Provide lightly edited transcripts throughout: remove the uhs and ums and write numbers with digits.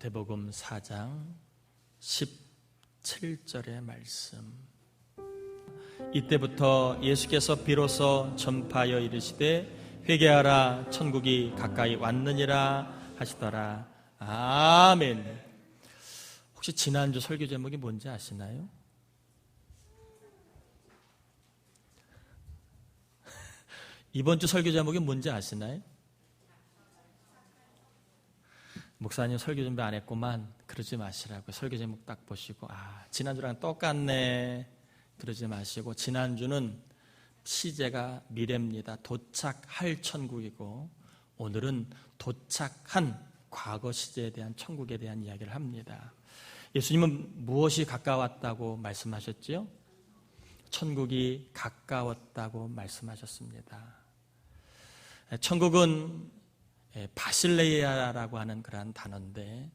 마태복음 4장 17절의 말씀. 이때부터 예수께서 비로소 전파하여 이르시되 회개하라 천국이 가까이 왔느니라 하시더라. 아멘. 혹시 지난주 설교 제목이 뭔지 아시나요? 이번 주 설교 제목이 뭔지 아시나요? 목사님 설교 준비 안 했구만. 그러지 마시라고. 설교 제목 딱 보시고 지난주랑 똑같네. 그러지 마시고, 지난주는 시제가 미래입니다. 도착할 천국이고, 오늘은 도착한 과거 시제에 대한 천국에 대한 이야기를 합니다. 예수님은 무엇이 가까웠다고 말씀하셨지요? 천국이 가까웠다고 말씀하셨습니다. 천국은 바실레이아라고 하는 그러한 단어인데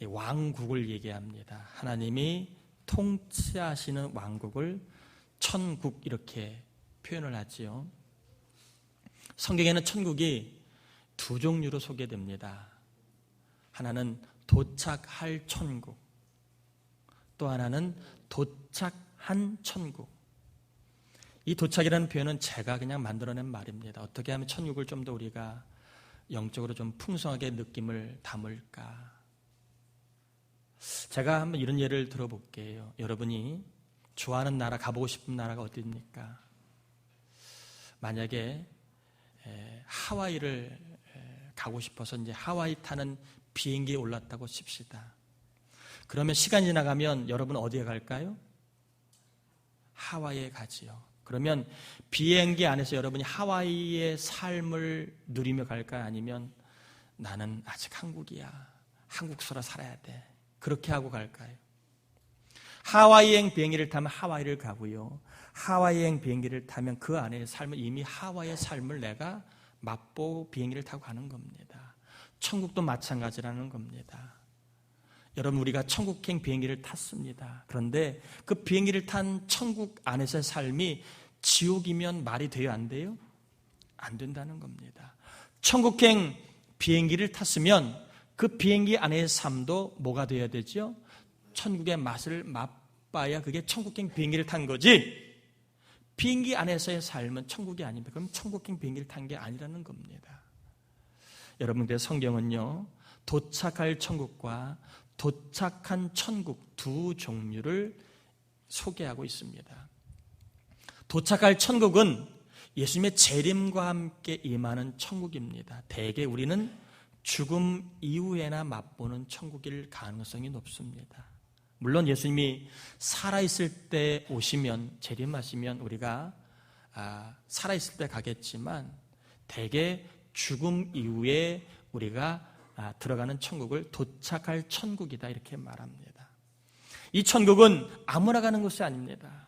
왕국을 얘기합니다. 하나님이 통치하시는 왕국을 천국 이렇게 표현을 하지요. 성경에는 천국이 두 종류로 소개됩니다. 하나는 도착할 천국, 또 하나는 도착한 천국. 이 도착이라는 표현은 제가 그냥 만들어낸 말입니다. 어떻게 하면 천국을 좀 더 우리가 영적으로 좀 풍성하게 느낌을 담을까? 제가 한번 이런 예를 들어볼게요. 여러분이 좋아하는 나라, 가보고 싶은 나라가 어디입니까? 만약에 하와이를 가고 싶어서 이제 하와이 타는 비행기에 올랐다고 칩시다. 그러면 시간이 지나가면 여러분 어디에 갈까요? 하와이에 가지요. 그러면 비행기 안에서 여러분이 하와이의 삶을 누리며 갈까요? 아니면 나는 아직 한국이야, 한국서라 살아야 돼, 그렇게 하고 갈까요? 하와이행 비행기를 타면 하와이를 가고요, 하와이행 비행기를 타면 그 안의 삶을, 이미 하와이의 삶을 내가 맛보고 비행기를 타고 가는 겁니다. 천국도 마찬가지라는 겁니다. 여러분, 우리가 천국행 비행기를 탔습니다. 그런데 그 비행기를 탄 천국 안에서의 삶이 지옥이면 말이 돼요, 안 돼요? 안 된다는 겁니다. 천국행 비행기를 탔으면 그 비행기 안에의 삶도 뭐가 돼야 되죠? 천국의 맛을 맛봐야 그게 천국행 비행기를 탄 거지, 비행기 안에서의 삶은 천국이 아닙니다. 그럼 천국행 비행기를 탄 게 아니라는 겁니다. 여러분들, 성경은요, 도착할 천국과 도착한 천국 두 종류를 소개하고 있습니다. 도착할 천국은 예수님의 재림과 함께 임하는 천국입니다. 대개 우리는 죽음 이후에나 맛보는 천국일 가능성이 높습니다. 물론 예수님이 살아있을 때 오시면, 재림하시면 우리가 살아있을 때 가겠지만, 대개 죽음 이후에 우리가 들어가는 천국을 도착할 천국이다, 이렇게 말합니다. 이 천국은 아무나 가는 곳이 아닙니다.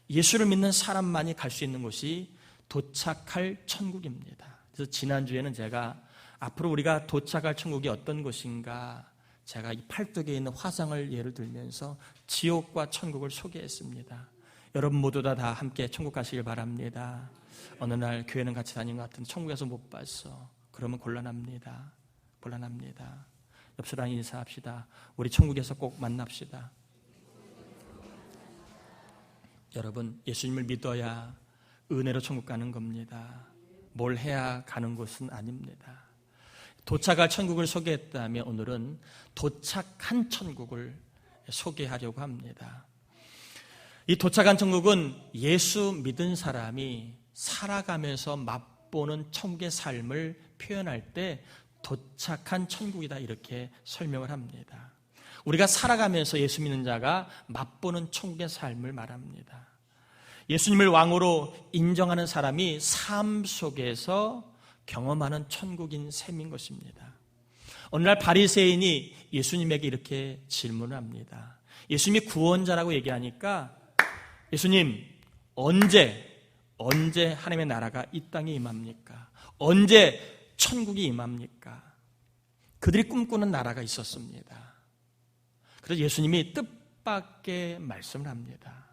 예수를 믿는 사람만이 갈 수 있는 곳이 도착할 천국입니다. 그래서 지난주에는 제가 앞으로 우리가 도착할 천국이 어떤 곳인가, 제가 이 팔뚝에 있는 화상을 예를 들면서 지옥과 천국을 소개했습니다. 여러분 모두 다 함께 천국 가시길 바랍니다. 어느 날 교회는 같이 다니는 것 같은데 천국에서 못 봤어. 그러면 곤란합니다. 옆 사람 인사합시다. 우리 천국에서 꼭 만납시다. 여러분, 예수님을 믿어야 은혜로 천국 가는 겁니다. 뭘 해야 가는 곳은 아닙니다. 도착할 천국을 소개했다면 오늘은 도착한 천국을 소개하려고 합니다. 이 도착한 천국은 예수 믿은 사람이 살아가면서 맛보는 천국의 삶을 표현할 때 도착한 천국이다, 이렇게 설명을 합니다. 우리가 살아가면서 예수 믿는 자가 맛보는 천국의 삶을 말합니다. 예수님을 왕으로 인정하는 사람이 삶 속에서 경험하는 천국인 셈인 것입니다. 어느 날 바리새인이 예수님에게 이렇게 질문을 합니다. 예수님이 구원자라고 얘기하니까, 예수님, 언제 하나님의 나라가 이 땅에 임합니까? 언제 천국이 임합니까? 그들이 꿈꾸는 나라가 있었습니다. 그래서 예수님이 뜻밖의 말씀을 합니다.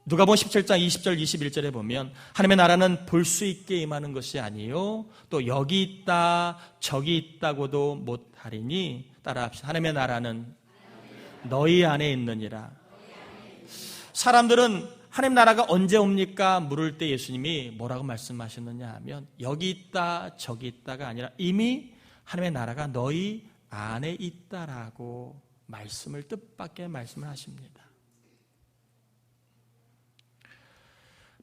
누가복음 17장 20절 21절에 보면 하나님의 나라는 볼 수 있게 임하는 것이 아니요 또 여기 있다 저기 있다고도 못하리니 따라합시다. 하나님의 나라는 너희 안에 있느니라. 사람들은 하나님 나라가 언제 옵니까? 물을 때 예수님이 뭐라고 말씀하셨느냐 하면 여기 있다 저기 있다가 아니라 이미 하나님의 나라가 너희 안에 있다라고 말씀을 뜻밖의 말씀을 하십니다.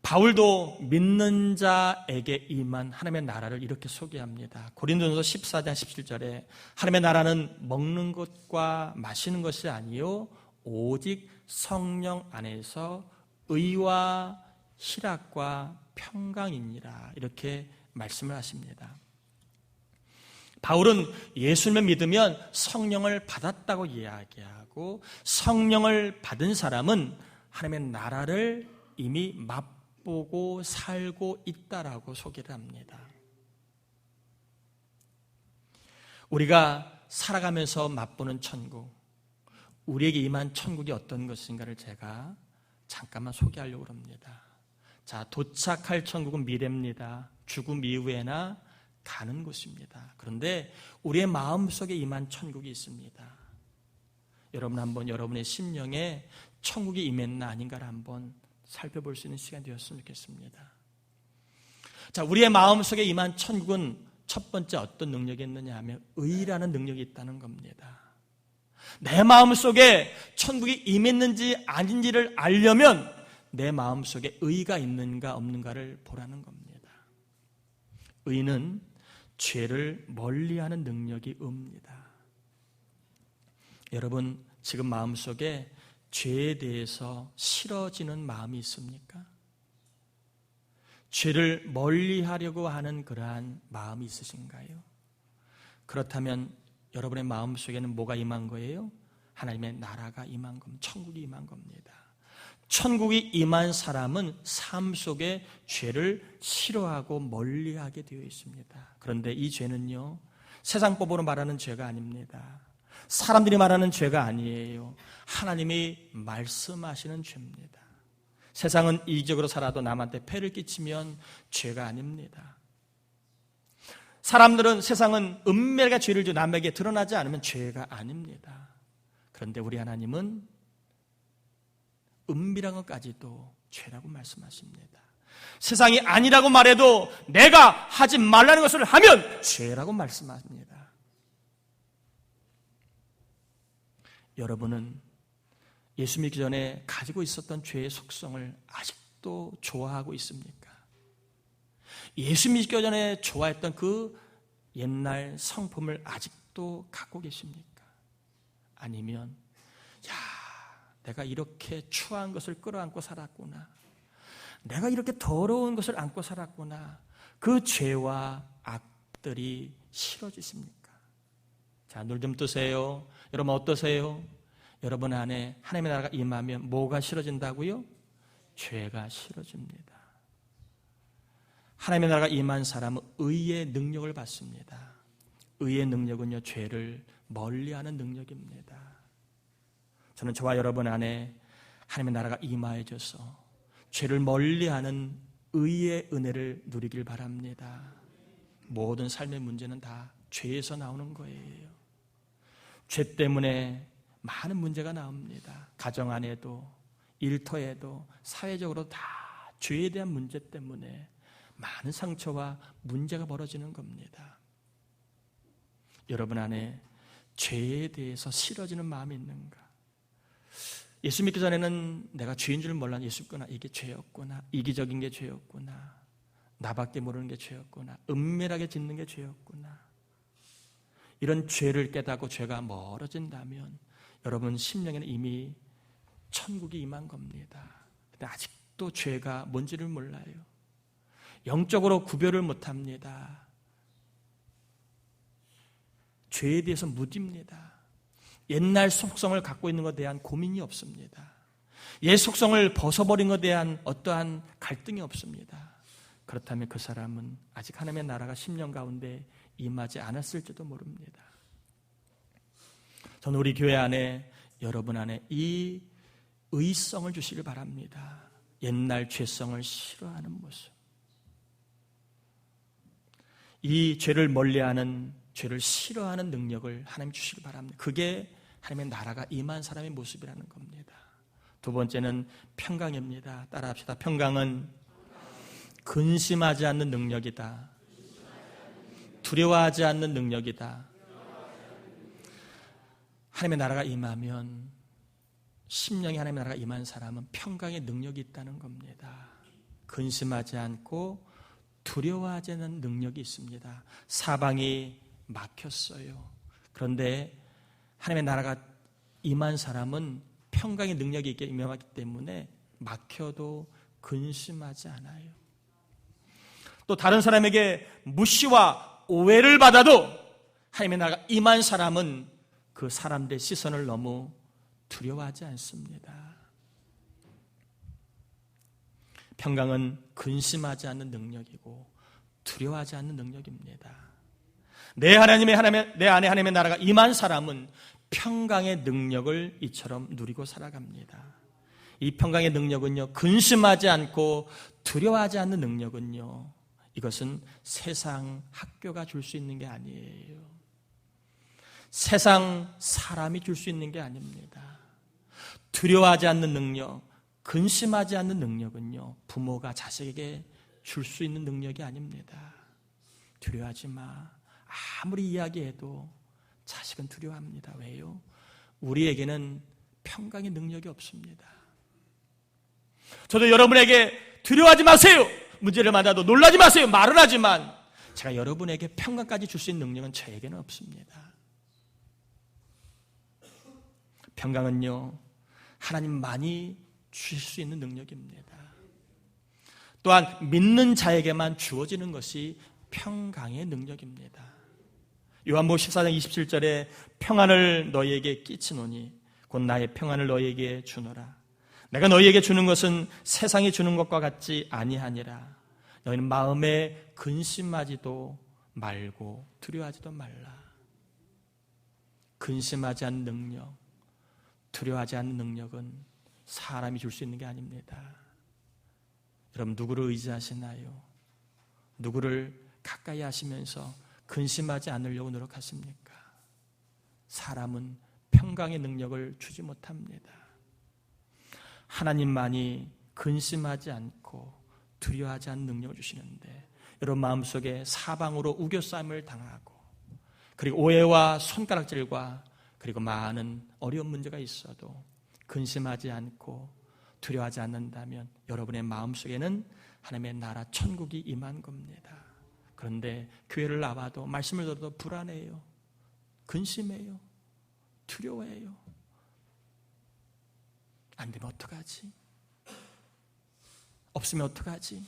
바울도 믿는 자에게 임한 하나님의 나라를 이렇게 소개합니다. 고린도전서 14장 17절에 하나님의 나라는 먹는 것과 마시는 것이 아니요 오직 성령 안에서 의와 희락과 평강이니라 이렇게 말씀을 하십니다. 바울은 예수님을 믿으면 성령을 받았다고 이야기하고 성령을 받은 사람은 하나님의 나라를 이미 맛보고 살고 있다라고 소개를 합니다. 우리가 살아가면서 맛보는 천국, 우리에게 임한 천국이 어떤 것인가를 제가 잠깐만 소개하려고 합니다. 자, 도착할 천국은 미래입니다. 죽음 이후에나 가는 곳입니다. 그런데 우리의 마음속에 임한 천국이 있습니다. 여러분 한번 여러분의 심령에 천국이 임했나 아닌가를 한번 살펴볼 수 있는 시간이 되었으면 좋겠습니다. 자, 우리의 마음속에 임한 천국은 첫 번째 어떤 능력이 있느냐 하면 의라는 능력이 있다는 겁니다. 내 마음속에 천국이 임했는지 아닌지를 알려면 내 마음속에 의가 있는가 없는가를 보라는 겁니다. 의는 죄를 멀리하는 능력이 옵니다. 여러분 지금 마음속에 죄에 대해서 싫어지는 마음이 있습니까? 죄를 멀리하려고 하는 그러한 마음이 있으신가요? 그렇다면 여러분의 마음속에는 뭐가 임한 거예요? 하나님의 나라가 임한 겁니다. 천국이 임한 겁니다. 천국이 임한 사람은 삶 속에 죄를 싫어하고 멀리하게 되어 있습니다. 그런데 이 죄는요, 세상법으로 말하는 죄가 아닙니다. 사람들이 말하는 죄가 아니에요. 하나님이 말씀하시는 죄입니다. 세상은 이기적으로 살아도 남한테 폐를 끼치면 죄가 아닙니다. 사람들은 세상은 은밀하게 죄를 지어 남에게 드러나지 않으면 죄가 아닙니다. 그런데 우리 하나님은 은밀한 것까지도 죄라고 말씀하십니다. 세상이 아니라고 말해도 내가 하지 말라는 것을 하면 죄라고 말씀합니다. 여러분은 예수 믿기 전에 가지고 있었던 죄의 속성을 아직도 좋아하고 있습니까? 예수 믿기 전에 좋아했던 그 옛날 성품을 아직도 갖고 계십니까? 아니면 내가 이렇게 추한 것을 끌어안고 살았구나, 내가 이렇게 더러운 것을 안고 살았구나, 그 죄와 악들이 싫어지십니까? 자, 눈 좀 뜨세요. 여러분 어떠세요? 여러분 안에 하나님의 나라가 임하면 뭐가 싫어진다고요? 죄가 싫어집니다. 하나님의 나라가 임한 사람은 의의 능력을 받습니다. 의의 능력은요, 죄를 멀리하는 능력입니다. 저는 저와 여러분 안에 하나님의 나라가 임하여져서 죄를 멀리하는 의의 은혜를 누리길 바랍니다. 모든 삶의 문제는 다 죄에서 나오는 거예요. 죄 때문에 많은 문제가 나옵니다. 가정 안에도, 일터에도, 사회적으로 다 죄에 대한 문제 때문에 많은 상처와 문제가 벌어지는 겁니다. 여러분 안에 죄에 대해서 싫어지는 마음이 있는가? 예수 믿기 전에는 내가 죄인 줄 몰랐는데 예수 믿구나, 이게 죄였구나, 이기적인 게 죄였구나, 나밖에 모르는 게 죄였구나, 은밀하게 짓는 게 죄였구나, 이런 죄를 깨닫고 죄가 멀어진다면 여러분 심령에는 이미 천국이 임한 겁니다. 근데 아직도 죄가 뭔지를 몰라요. 영적으로 구별을 못합니다. 죄에 대해서 무딥니다. 옛날 속성을 갖고 있는 것에 대한 고민이 없습니다. 옛 속성을 벗어버린 것에 대한 어떠한 갈등이 없습니다. 그렇다면 그 사람은 아직 하나님의 나라가 심령 가운데 임하지 않았을지도 모릅니다. 저는 우리 교회 안에, 여러분 안에 이 의성을 주시길 바랍니다. 옛날 죄성을 싫어하는 모습. 이 죄를 멀리하는, 죄를 싫어하는 능력을 하나님 주시기 바랍니다. 그게 하나님의 나라가 임한 사람의 모습이라는 겁니다. 두 번째는 평강입니다. 따라합시다. 평강은 근심하지 않는 능력이다. 두려워하지 않는 능력이다. 하나님의 나라가 임하면, 심령이 하나님의 나라가 임한 사람은 평강의 능력이 있다는 겁니다. 근심하지 않고 두려워하지 않는 능력이 있습니다. 사방이 막혔어요. 그런데 하나님의 나라가 임한 사람은 평강의 능력이 있게 임하기 때문에 막혀도 근심하지 않아요. 또 다른 사람에게 무시와 오해를 받아도 하나님의 나라가 임한 사람은 그 사람들의 시선을 너무 두려워하지 않습니다. 평강은 근심하지 않는 능력이고 두려워하지 않는 능력입니다. 내 안에 하나님의 나라가 임한 사람은 평강의 능력을 이처럼 누리고 살아갑니다. 이 평강의 능력은요, 근심하지 않고 두려워하지 않는 능력은요, 이것은 세상 학교가 줄 수 있는 게 아니에요. 세상 사람이 줄 수 있는 게 아닙니다. 두려워하지 않는 능력, 근심하지 않는 능력은요, 부모가 자식에게 줄 수 있는 능력이 아닙니다. 두려워하지 마. 아무리 이야기해도 자식은 두려워합니다. 왜요? 우리에게는 평강의 능력이 없습니다. 저도 여러분에게 두려워하지 마세요, 문제를 만나도 놀라지 마세요, 말은 하지만 제가 여러분에게 평강까지 줄 수 있는 능력은 저에게는 없습니다. 평강은요, 하나님만이 주실 수 있는 능력입니다. 또한 믿는 자에게만 주어지는 것이 평강의 능력입니다. 요한복음 14장 27절에 평안을 너희에게 끼치노니 곧 나의 평안을 너희에게 주노라. 내가 너희에게 주는 것은 세상이 주는 것과 같지 아니하니라. 너희는 마음에 근심하지도 말고 두려워하지도 말라. 근심하지 않는 능력, 두려워하지 않는 능력은 사람이 줄 수 있는 게 아닙니다. 여러분, 누구를 의지하시나요? 누구를 가까이 하시면서 근심하지 않으려고 노력하십니까? 사람은 평강의 능력을 주지 못합니다. 하나님만이 근심하지 않고 두려워하지 않는 능력을 주시는데, 여러분 마음속에 사방으로 우겨싸임을 당하고, 그리고 오해와 손가락질과 그리고 많은 어려운 문제가 있어도 근심하지 않고 두려워하지 않는다면 여러분의 마음속에는 하나님의 나라 천국이 임한 겁니다. 그런데 교회를 나와도, 말씀을 들어도 불안해요, 근심해요, 두려워해요. 안 되면 어떡하지? 없으면 어떡하지?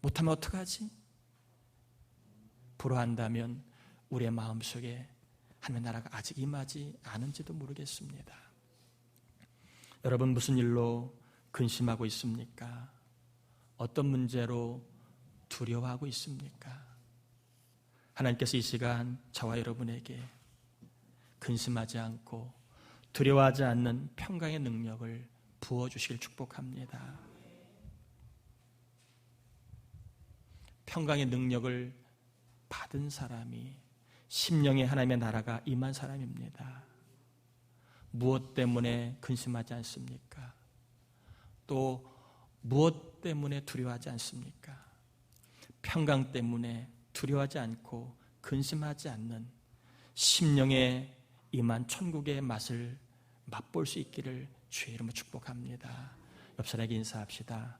못하면 어떡하지? 불안한다면 우리의 마음속에 하나님의 나라가 아직 임하지 않은지도 모르겠습니다. 여러분, 무슨 일로 근심하고 있습니까? 어떤 문제로 두려워하고 있습니까? 하나님께서 이 시간 저와 여러분에게 근심하지 않고 두려워하지 않는 평강의 능력을 부어주시길 축복합니다. 평강의 능력을 받은 사람이 심령에 하나님의 나라가 임한 사람입니다. 무엇 때문에 근심하지 않습니까? 또 무엇 때문에 두려워하지 않습니까? 평강 때문에 두려워하지 않고 근심하지 않는 심령에 임한 천국의 맛을 맛볼 수 있기를 주의 이름으로 축복합니다. 옆 사람에게 인사합시다.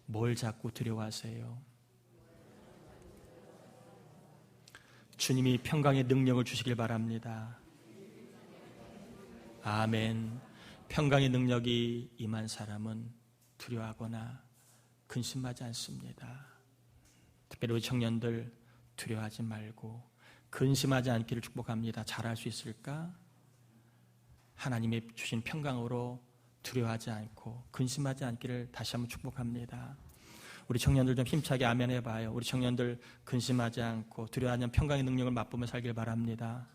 뭘 자꾸 두려워하세요? 주님이 평강의 능력을 주시길 바랍니다. 아멘. 평강의 능력이 임한 사람은 두려워하거나 근심하지 않습니다. 특별히 우리 청년들 두려워하지 말고 근심하지 않기를 축복합니다. 잘할 수 있을까? 하나님이 주신 평강으로 두려워하지 않고 근심하지 않기를 다시 한번 축복합니다. 우리 청년들 좀 힘차게 아멘 해봐요. 우리 청년들 근심하지 않고 두려워하지 않는 평강의 능력을 맛보며 살길 바랍니다.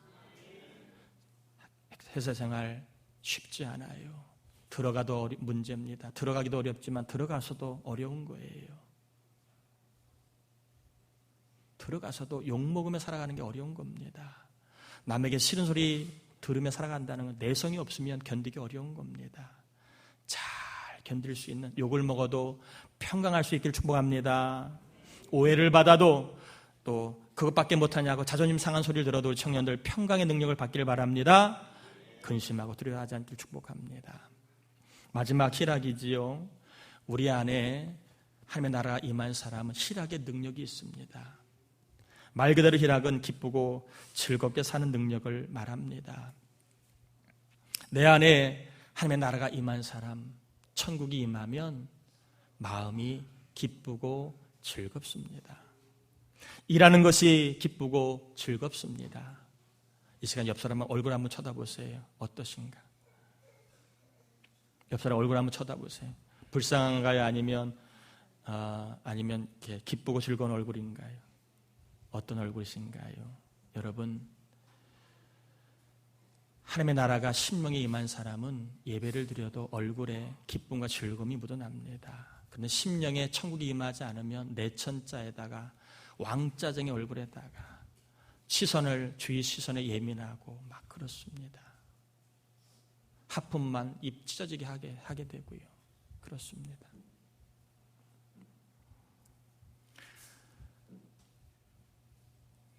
회사 생활 쉽지 않아요. 들어가도 문제입니다. 들어가기도 어렵지만 들어가서도 어려운 거예요. 들어가서도 욕먹으며 살아가는 게 어려운 겁니다. 남에게 싫은 소리 들으며 살아간다는 건 내성이 없으면 견디기 어려운 겁니다. 잘 견딜 수 있는, 욕을 먹어도 평강할 수 있기를 축복합니다. 오해를 받아도 또 그것밖에 못하냐고 자존심 상한 소리를 들어도 우리 청년들 평강의 능력을 받기를 바랍니다. 근심하고 두려워하지 않기를 축복합니다. 마지막 희락이지요. 우리 안에 하나님의 나라가 임한 사람은 희락의 능력이 있습니다. 말 그대로 희락은 기쁘고 즐겁게 사는 능력을 말합니다. 내 안에 하나님의 나라가 임한 사람, 천국이 임하면 마음이 기쁘고 즐겁습니다. 일하는 것이 기쁘고 즐겁습니다. 이 시간 옆 사람 얼굴 한번 쳐다보세요. 어떠신가? 옆 사람 얼굴 한번 쳐다보세요. 불쌍한가요? 아니면 이렇게 기쁘고 즐거운 얼굴인가요? 어떤 얼굴이신가요? 여러분, 하나님의 나라가 심령에 임한 사람은 예배를 드려도 얼굴에 기쁨과 즐거움이 묻어납니다. 그런데 심령에 천국이 임하지 않으면 내천자에다가 왕짜증의 얼굴에다가 주위 시선에 예민하고 막 그렇습니다. 하품만 입 찢어지게 하게 되고요. 그렇습니다.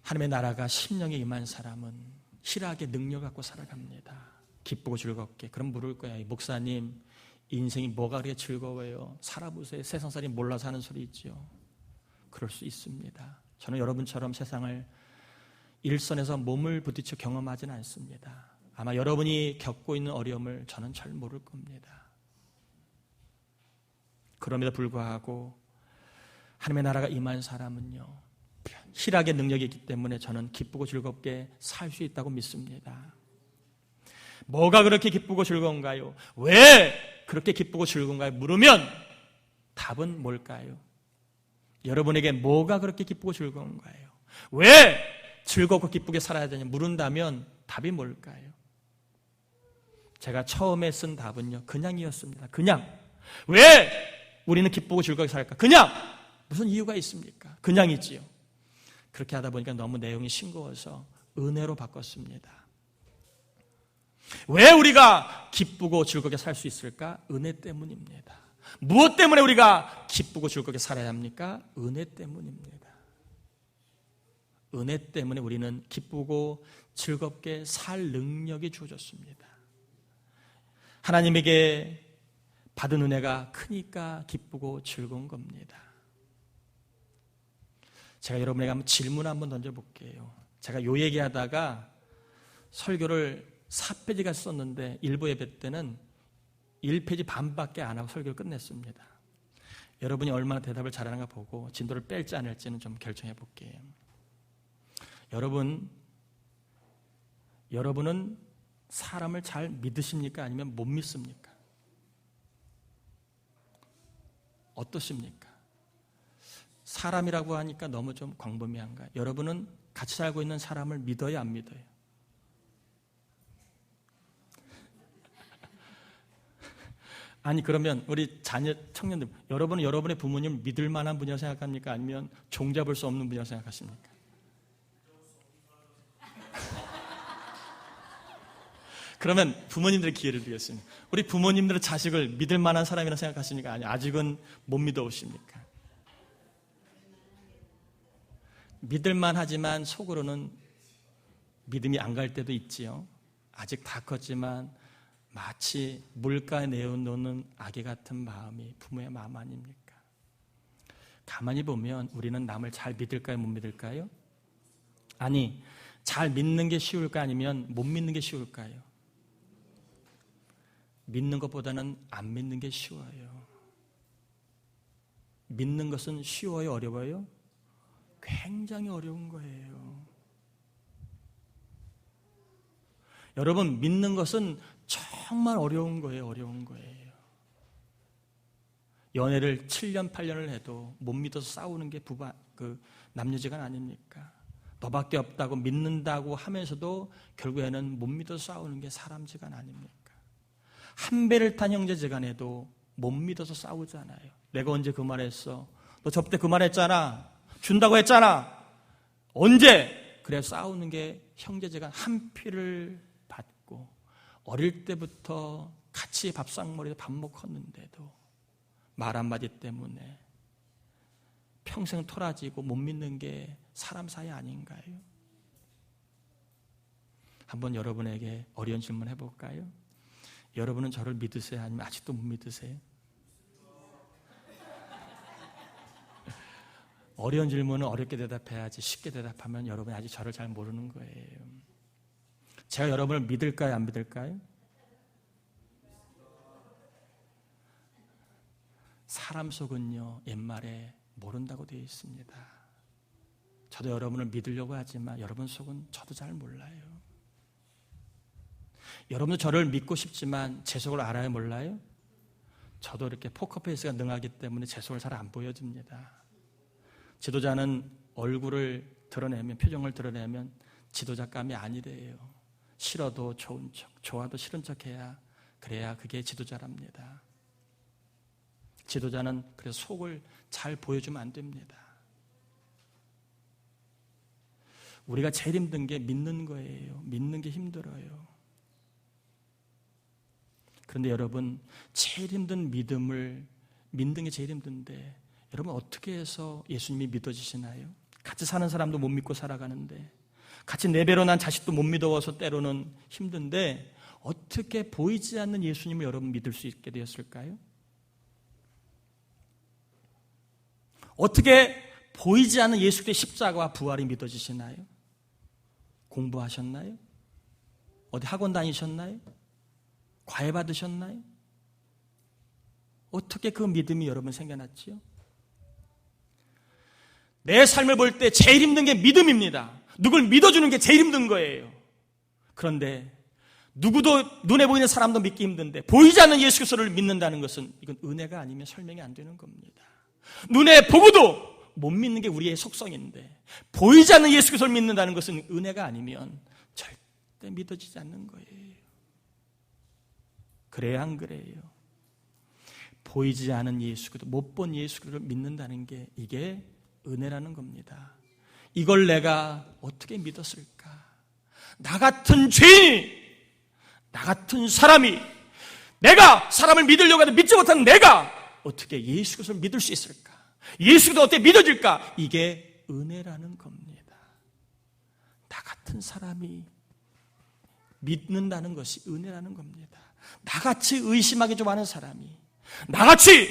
하나님의 나라가 심령에 임한 사람은 희락의 능력 갖고 살아갑니다. 기쁘고 즐겁게. 그럼 물을 거야. 목사님, 인생이 뭐가 그렇게 즐거워요? 살아보세요. 세상살이 몰라서 하는 소리 있죠. 그럴 수 있습니다. 저는 여러분처럼 세상을 일선에서 몸을 부딪혀 경험하지는 않습니다. 아마 여러분이 겪고 있는 어려움을 저는 잘 모를 겁니다. 그럼에도 불구하고 하나님의 나라가 임한 사람은요, 희락의 능력이 있기 때문에 저는 기쁘고 즐겁게 살 수 있다고 믿습니다. 뭐가 그렇게 기쁘고 즐거운가요? 왜 그렇게 기쁘고 즐거운가요? 물으면 답은 뭘까요? 여러분에게 뭐가 그렇게 기쁘고 즐거운가요? 왜 즐겁고 기쁘게 살아야 되냐 물은다면 답이 뭘까요? 제가 처음에 쓴 답은요, 그냥이었습니다. 그냥. 왜 우리는 기쁘고 즐겁게 살까? 그냥. 무슨 이유가 있습니까? 그냥이지요. 그렇게 하다 보니까 너무 내용이 싱거워서 은혜로 바꿨습니다. 왜 우리가 기쁘고 즐겁게 살 수 있을까? 은혜 때문입니다. 무엇 때문에 우리가 기쁘고 즐겁게 살아야 합니까? 은혜 때문입니다. 은혜 때문에 우리는 기쁘고 즐겁게 살 능력이 주어졌습니다. 하나님에게 받은 은혜가 크니까 기쁘고 즐거운 겁니다. 제가 여러분에게 한번 질문 한번 던져볼게요. 제가 요 얘기하다가 설교를 4페이지가 썼는데 일부 예배 때는 1페이지 반밖에 안 하고 설교를 끝냈습니다. 여러분이 얼마나 대답을 잘하는가 보고 진도를 뺄지 안 할지는 좀 결정해 볼게요. 여러분은 사람을 잘 믿으십니까? 아니면 못 믿습니까? 어떠십니까? 사람이라고 하니까 너무 좀 광범위한가요? 여러분은 같이 살고 있는 사람을 믿어요, 안 믿어요? 아니, 그러면 우리 자녀, 청년들, 여러분은 여러분의 부모님을 믿을 만한 분이라고 생각합니까? 아니면 종잡을 수 없는 분이라고 생각하십니까? 그러면 부모님들의 기회를 드리겠습니다. 우리 부모님들은 자식을 믿을 만한 사람이라고 생각하십니까? 아니, 아직은 못 믿어오십니까? 믿을만 하지만 속으로는 믿음이 안 갈 때도 있지요. 아직 다 컸지만 마치 물가에 내어놓는 아기 같은 마음이 부모의 마음 아닙니까? 가만히 보면 우리는 남을 잘 믿을까요? 못 믿을까요? 아니, 잘 믿는 게 쉬울까? 아니면 못 믿는 게 쉬울까요? 믿는 것보다는 안 믿는 게 쉬워요. 믿는 것은 쉬워요? 어려워요? 굉장히 어려운 거예요. 여러분, 믿는 것은 정말 어려운 거예요. 어려운 거예요. 연애를 7년, 8년을 해도 못 믿어서 싸우는 게 남녀지간 아닙니까? 너밖에 없다고 믿는다고 하면서도 결국에는 못 믿어서 싸우는 게 사람지간 아닙니까? 한 배를 탄 형제지간에도 못 믿어서 싸우잖아요. 내가 언제 그 말했어? 너 저때 그 말했잖아. 준다고 했잖아. 언제? 그래 싸우는 게 형제지간 한 피를 받고 어릴 때부터 같이 밥상머리에서 밥 먹었는데도 말 한마디 때문에 평생 토라지고 못 믿는 게 사람 사이 아닌가요? 한번 여러분에게 어려운 질문 해볼까요? 여러분은 저를 믿으세요? 아니면 아직도 못 믿으세요? 어려운 질문은 어렵게 대답해야지 쉽게 대답하면 여러분이 아직 저를 잘 모르는 거예요. 제가 여러분을 믿을까요? 안 믿을까요? 사람 속은요 옛말에 모른다고 되어 있습니다. 저도 여러분을 믿으려고 하지만 여러분 속은 저도 잘 몰라요. 여러분도 저를 믿고 싶지만 제 속을 알아요? 몰라요? 저도 이렇게 포커페이스가 능하기 때문에 제 속을 잘 안 보여줍니다. 지도자는 얼굴을 드러내면, 표정을 드러내면 지도자감이 아니래요. 싫어도 좋은 척, 좋아도 싫은 척 해야, 그래야 그게 지도자랍니다. 지도자는 그래서 속을 잘 보여주면 안 됩니다. 우리가 제일 힘든 게 믿는 거예요. 믿는 게 힘들어요. 그런데 여러분, 제일 힘든 믿음을 믿는 게 제일 힘든데 여러분 어떻게 해서 예수님이 믿어지시나요? 같이 사는 사람도 못 믿고 살아가는데, 같이 네 배로 난 자식도 못 믿어서 때로는 힘든데 어떻게 보이지 않는 예수님을 여러분 믿을 수 있게 되었을까요? 어떻게 보이지 않는 예수 그리스도의 십자가와 부활이 믿어지시나요? 공부하셨나요? 어디 학원 다니셨나요? 과외 받으셨나요? 어떻게 그 믿음이 여러분 생겨났지요? 내 삶을 볼 때 제일 힘든 게 믿음입니다. 누굴 믿어주는 게 제일 힘든 거예요. 그런데 누구도 눈에 보이는 사람도 믿기 힘든데 보이지 않는 예수 그리스도를 믿는다는 것은 이건 은혜가 아니면 설명이 안 되는 겁니다. 눈에 보고도 못 믿는 게 우리의 속성인데 보이지 않는 예수 그리스도를 믿는다는 것은 은혜가 아니면 절대 믿어지지 않는 거예요. 그래야 안 그래요? 보이지 않은 예수 그리스도, 못 본 예수 그리스도를 믿는다는 게 이게 은혜라는 겁니다. 이걸 내가 어떻게 믿었을까? 나 같은 죄인, 나 같은 사람이, 내가 사람을 믿으려고 해도 믿지 못하는 내가 어떻게 예수 그리스도를 믿을 수 있을까? 예수 그리스도가 어떻게 믿어질까? 이게 은혜라는 겁니다. 나 같은 사람이 믿는다는 것이 은혜라는 겁니다. 나같이 의심하기 좀 하는 사람이, 나같이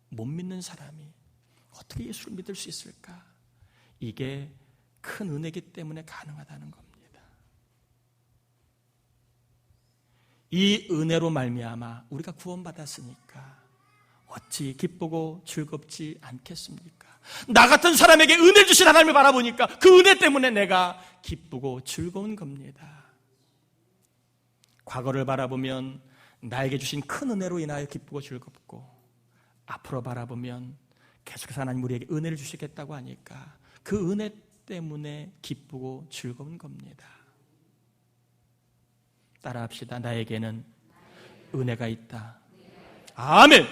못 믿는 사람이 어떻게 예수를 믿을 수 있을까? 이게 큰 은혜이기 때문에 가능하다는 겁니다. 이 은혜로 말미암아 우리가 구원받았으니까 어찌 기쁘고 즐겁지 않겠습니까? 나 같은 사람에게 은혜를 주신 하나님을 바라보니까 그 은혜 때문에 내가 기쁘고 즐거운 겁니다. 과거를 바라보면 나에게 주신 큰 은혜로 인하여 기쁘고 즐겁고, 앞으로 바라보면 계속해서 하나님 우리에게 은혜를 주시겠다고 하니까 그 은혜 때문에 기쁘고 즐거운 겁니다. 따라합시다. 나에게는 은혜가 있다. 아멘.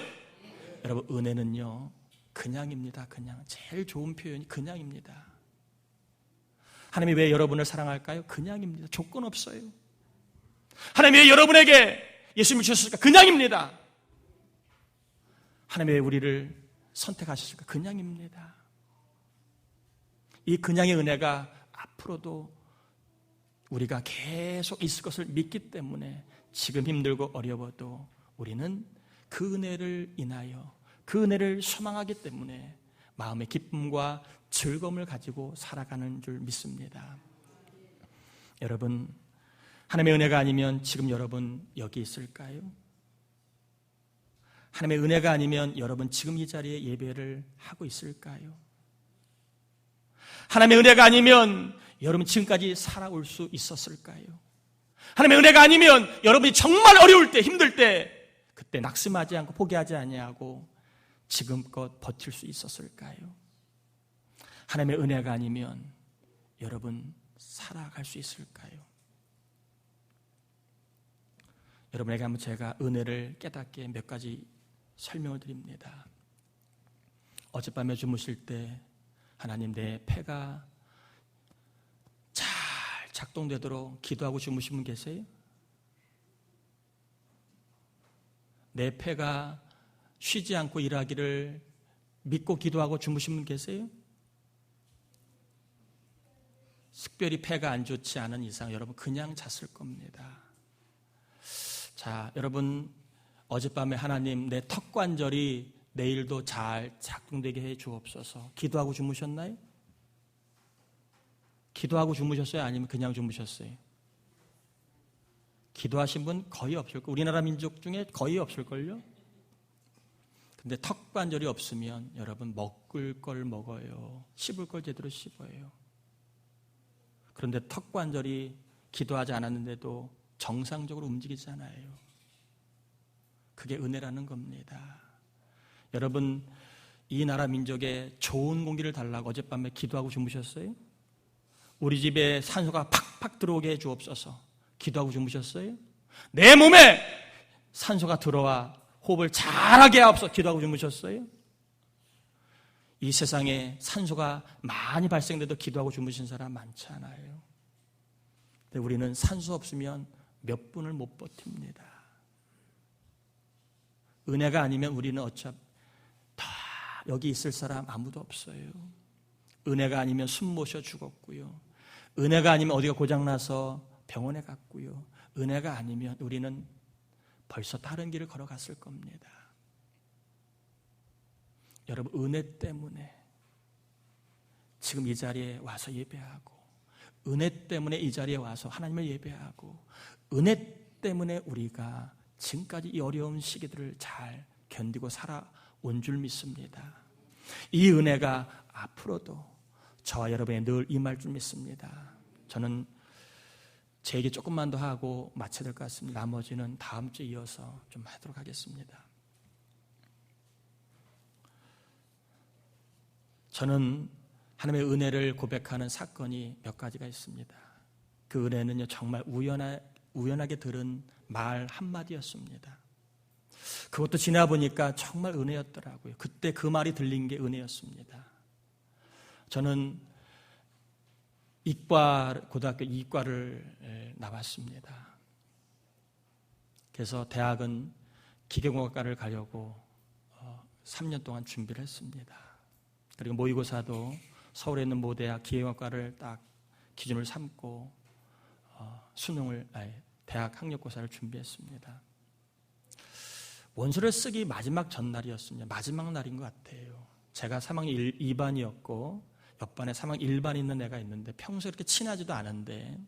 여러분, 은혜는요 그냥입니다. 그냥. 제일 좋은 표현이 그냥입니다. 하나님이 왜 여러분을 사랑할까요? 그냥입니다. 조건 없어요. 하나님이 왜 여러분에게 예수님을 주셨을까? 그냥입니다. 하나님이 왜 우리를 선택하셨을까? 그냥입니다. 이 그냥의 은혜가 앞으로도 우리가 계속 있을 것을 믿기 때문에 지금 힘들고 어려워도 우리는 그 은혜를 인하여, 그 은혜를 소망하기 때문에 마음의 기쁨과 즐거움을 가지고 살아가는 줄 믿습니다. 여러분, 하나님의 은혜가 아니면 지금 여러분 여기 있을까요? 하나님의 은혜가 아니면 여러분 지금 이 자리에 예배를 하고 있을까요? 하나님의 은혜가 아니면 여러분 지금까지 살아올 수 있었을까요? 하나님의 은혜가 아니면 여러분이 정말 어려울 때, 힘들 때 그때 낙심하지 않고 포기하지 아니하고 지금껏 버틸 수 있었을까요? 하나님의 은혜가 아니면 여러분 살아갈 수 있을까요? 여러분에게 한번 제가 은혜를 깨닫게 몇 가지 설명을 드립니다. 어젯밤에 주무실 때 하나님 내 폐가 잘 작동되도록 기도하고 주무신 분 계세요? 내 폐가 쉬지 않고 일하기를 믿고 기도하고 주무신 분 계세요? 특별히 폐가 안 좋지 않은 이상 여러분 그냥 잤을 겁니다. 자, 여러분 어젯밤에 하나님 내 턱관절이 내일도 잘 작동되게 해 주옵소서. 기도하고 주무셨나요? 기도하고 주무셨어요? 아니면 그냥 주무셨어요? 기도하신 분 거의 없을 거예요. 우리나라 민족 중에 거의 없을걸요? 근데 턱관절이 없으면 여러분 먹을 걸 먹어요. 씹을 걸 제대로 씹어요. 그런데 턱관절이 기도하지 않았는데도 정상적으로 움직이잖아요. 그게 은혜라는 겁니다. 여러분 이 나라 민족에 좋은 공기를 달라고 어젯밤에 기도하고 주무셨어요? 우리 집에 산소가 팍팍 들어오게 해 주옵소서. 기도하고 주무셨어요? 내 몸에 산소가 들어와 호흡을 잘하게 하옵소서. 기도하고 주무셨어요? 이 세상에 산소가 많이 발생돼도 기도하고 주무신 사람 많잖아요. 근데 우리는 산소 없으면 몇 분을 못 버팁니다. 은혜가 아니면 우리는 어차피 다 여기 있을 사람 아무도 없어요. 은혜가 아니면 숨 모셔 죽었고요. 은혜가 아니면 어디가 고장나서 병원에 갔고요. 은혜가 아니면 우리는 벌써 다른 길을 걸어갔을 겁니다. 여러분 은혜 때문에 지금 이 자리에 와서 예배하고, 은혜 때문에 이 자리에 와서 하나님을 예배하고, 은혜 때문에 우리가 지금까지 이 어려운 시기들을 잘 견디고 살아온 줄 믿습니다. 이 은혜가 앞으로도 저와 여러분의 늘 임할 줄 믿습니다. 저는 제 얘기 조금만 더 하고 마쳐야 될 것 같습니다. 나머지는 다음 주에 이어서 좀 하도록 하겠습니다. 저는 하나님의 은혜를 고백하는 사건이 몇 가지가 있습니다. 그 은혜는요, 정말 우연하게 들은 말 한마디였습니다. 그것도 지나 보니까 정말 은혜였더라고요. 그때 그 말이 들린 게 은혜였습니다. 저는 고등학교 이과를 나왔습니다. 그래서 대학은 기계공학과를 가려고 3년 동안 준비를 했습니다. 그리고 모의고사도 서울에 있는 모대학 기계공학과를 딱 기준을 삼고 대학 학력고사를 준비했습니다. 원서를 쓰기 마지막 전날이었습니다. 마지막 날인 것 같아요. 제가 3학년 2반이었고 옆반에 3학년 1반이 있는 애가 있는데 평소에 그렇게 친하지도 않은데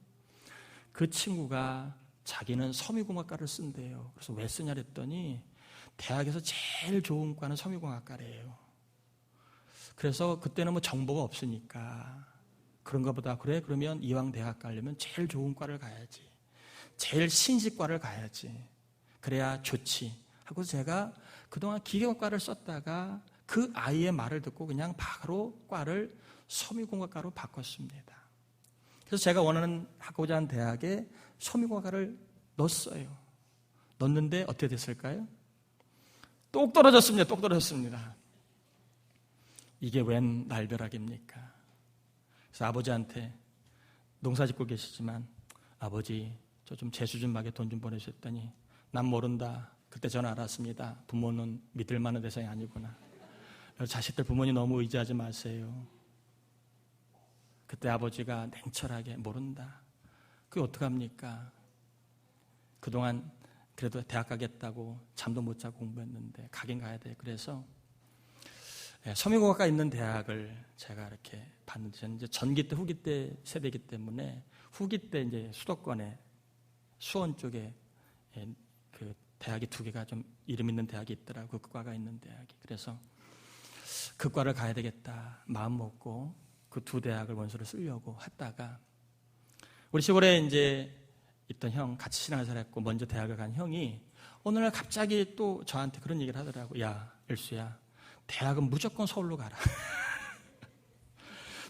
그 친구가 자기는 섬유공학과를 쓴대요. 그래서 왜 쓰냐 그랬더니 대학에서 제일 좋은 과는 섬유공학과래요. 그래서 그때는 뭐 정보가 없으니까 그런가 보다. 그래? 그러면 이왕 대학 가려면 제일 좋은 과를 가야지. 제일 신식과를 가야지. 그래야 좋지. 하고 제가 그동안 기계과를 썼다가 그 아이의 말을 듣고 그냥 바로 과를 섬유공학과로 바꿨습니다. 그래서 제가 하고자 하는 대학에 섬유공학과를 넣었어요. 넣었는데 어떻게 됐을까요? 똑 떨어졌습니다. 똑 떨어졌습니다. 이게 웬 날벼락입니까? 그래서 아버지한테 농사 짓고 계시지만 아버지 저 좀 재수 좀 하게 돈 좀 보내주셨더니 난 모른다. 그때 저는 알았습니다. 부모는 믿을 만한 대상이 아니구나. 자식들 부모님 너무 의지하지 마세요. 그때 아버지가 냉철하게 모른다. 그게 어떡합니까? 그동안 그래도 대학 가겠다고 잠도 못 자고 공부했는데 가긴 가야 돼. 그래서 섬유공학과 있는 대학을 제가 이렇게 봤는데 저는 이제 전기 때 후기 때 세대이기 때문에 후기 때 이제 수도권에 수원 쪽에 그 대학이 두 개가 좀 이름 있는 대학이 있더라고요. 그 과가 있는 대학이. 그래서 그 과를 가야 되겠다 마음 먹고 그 두 대학을 원서를 쓰려고 했다가 우리 시골에 이제 있던 형, 같이 신앙생활 했고 먼저 대학을 간 형이 어느 날 갑자기 또 저한테 그런 얘기를 하더라고요. 야, 일수야, 대학은 무조건 서울로 가라.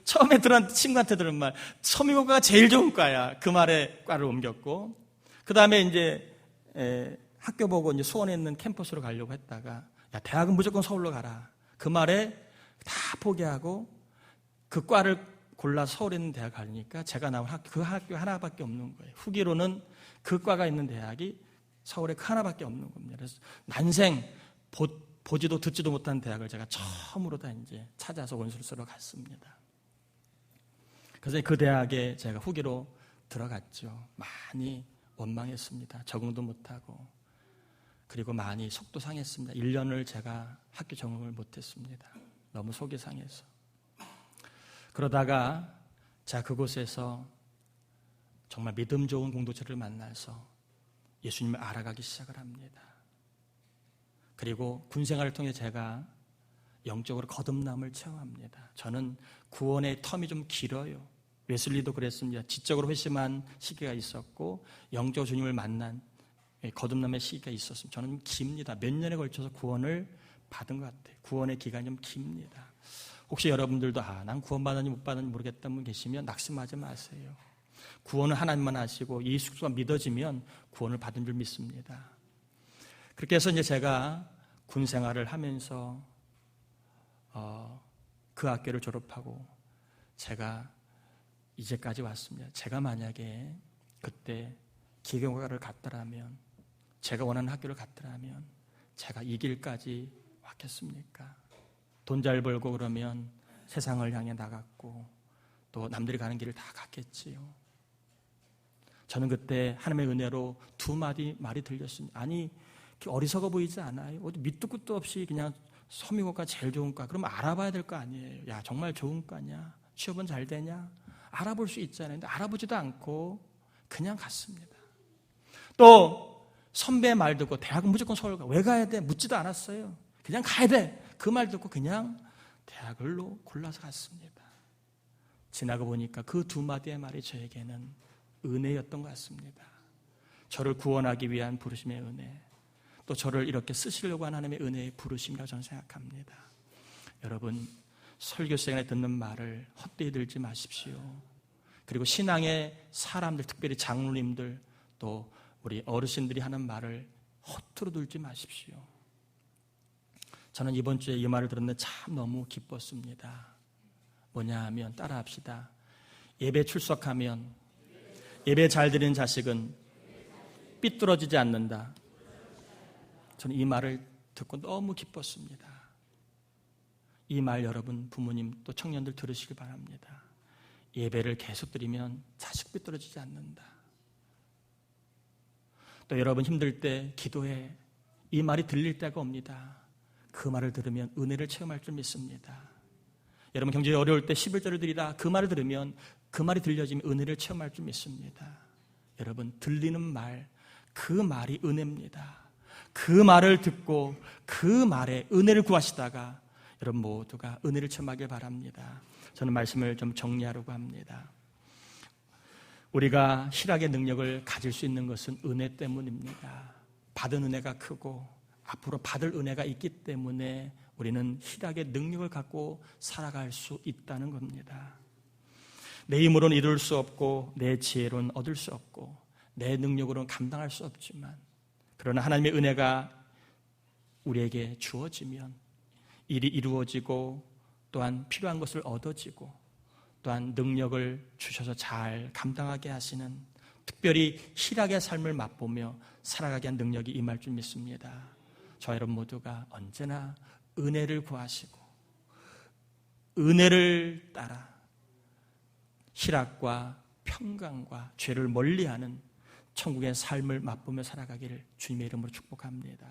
처음에 친구한테 들은 말, 섬유공학과가 제일 좋은 과야. 그 말에 과를 옮겼고, 그 다음에 이제 학교 보고 이제 수원에 있는 캠퍼스로 가려고 했다가 야, 대학은 무조건 서울로 가라. 그 말에 다 포기하고 그 과를 골라 서울에 있는 대학 가니까 제가 나온 그 학교 하나밖에 없는 거예요. 후기로는 그 과가 있는 대학이 서울에 하나밖에 없는 겁니다. 그래서 난생 보지도 듣지도 못한 대학을 제가 처음으로 다 이제 찾아서 원서를 쓰러 갔습니다. 그래서 그 대학에 제가 후기로 들어갔죠. 많이 원망했습니다. 적응도 못하고 그리고 많이 속도 상했습니다. 1년을 제가 학교 적응을 못했습니다. 너무 속이 상해서. 그러다가 제가 그곳에서 정말 믿음 좋은 공동체를 만나서 예수님을 알아가기 시작을 합니다. 그리고 군 생활을 통해 제가 영적으로 거듭남을 체험합니다. 저는 구원의 텀이 좀 길어요. 웨슬리도 그랬습니다. 지적으로 회심한 시기가 있었고 영적 주님을 만난 거듭남의 시기가 있었습니다. 저는 깁니다. 몇 년에 걸쳐서 구원을 받은 것 같아요. 구원의 기간이 좀 깁니다. 혹시 여러분들도 난 구원 받았는지 못 받았는지 모르겠다는 분 계시면 낙심하지 마세요. 구원은 하나님만 하시고 예수 그리스도가 믿어지면 구원을 받은 줄 믿습니다. 그렇게 해서 이제 제가 군 생활을 하면서 그 학교를 졸업하고 제가 이제까지 왔습니다. 제가 만약에 그때 기계공학과를 갔더라면 제가 원하는 학교를 갔더라면 제가 이 길까지 왔겠습니까? 돈 잘 벌고 그러면 세상을 향해 나갔고 또 남들이 가는 길을 다 갔겠지요. 저는 그때 하나님의 은혜로 두 마디 말이 들렸습니다. 아니 어리석어 보이지 않아요? 어디 밑도 끝도 없이 그냥 서미고가 제일 좋은 과 그러면 알아봐야 될 거 아니에요. 야 정말 좋은 과냐? 취업은 잘 되냐? 알아볼 수 있잖아요. 근데 알아보지도 않고 그냥 갔습니다. 또 선배의 말 듣고 대학은 무조건 서울 가. 왜 가야 돼? 묻지도 않았어요. 그냥 가야 돼. 그 말 듣고 그냥 대학을로 골라서 갔습니다. 지나고 보니까 그 두 마디의 말이 저에게는 은혜였던 것 같습니다. 저를 구원하기 위한 부르심의 은혜, 또 저를 이렇게 쓰시려고 하는 하나님의 은혜의 부르심이라고 저는 생각합니다. 여러분 설교 시간에 듣는 말을 헛되이 들지 마십시오. 그리고 신앙의 사람들, 특별히 장로님들 또 우리 어르신들이 하는 말을 허투루 들지 마십시오. 저는 이번 주에 이 말을 들었는데 참 너무 기뻤습니다. 뭐냐 하면 따라합시다. 예배 출석하면 예배 잘 드리는 자식은 삐뚤어지지 않는다. 저는 이 말을 듣고 너무 기뻤습니다. 이 말 여러분 부모님 또 청년들 들으시길 바랍니다. 예배를 계속 드리면 자식 삐뚤어지지 않는다. 또 여러분 힘들 때 기도해. 이 말이 들릴 때가 옵니다. 그 말을 들으면 은혜를 체험할 줄 믿습니다. 여러분 경제에 어려울 때 11절을 드리라. 그 말을 들으면 그 말이 들려지면 은혜를 체험할 줄 믿습니다. 여러분 들리는 말, 그 말이 은혜입니다. 그 말을 듣고 그 말에 은혜를 구하시다가 여러분 모두가 은혜를 체험하길 바랍니다. 저는 말씀을 좀 정리하려고 합니다. 우리가 희락의 능력을 가질 수 있는 것은 은혜 때문입니다. 받은 은혜가 크고 앞으로 받을 은혜가 있기 때문에 우리는 희락의 능력을 갖고 살아갈 수 있다는 겁니다. 내 힘으로는 이룰 수 없고 내 지혜로는 얻을 수 없고 내 능력으로는 감당할 수 없지만 그러나 하나님의 은혜가 우리에게 주어지면 일이 이루어지고 또한 필요한 것을 얻어지고 또한 능력을 주셔서 잘 감당하게 하시는 특별히 희락의 삶을 맛보며 살아가게 한 능력이 임할 줄 믿습니다. 저 여러분 모두가 언제나 은혜를 구하시고 은혜를 따라 희락과 평강과 죄를 멀리하는 천국의 삶을 맛보며 살아가기를 주님의 이름으로 축복합니다.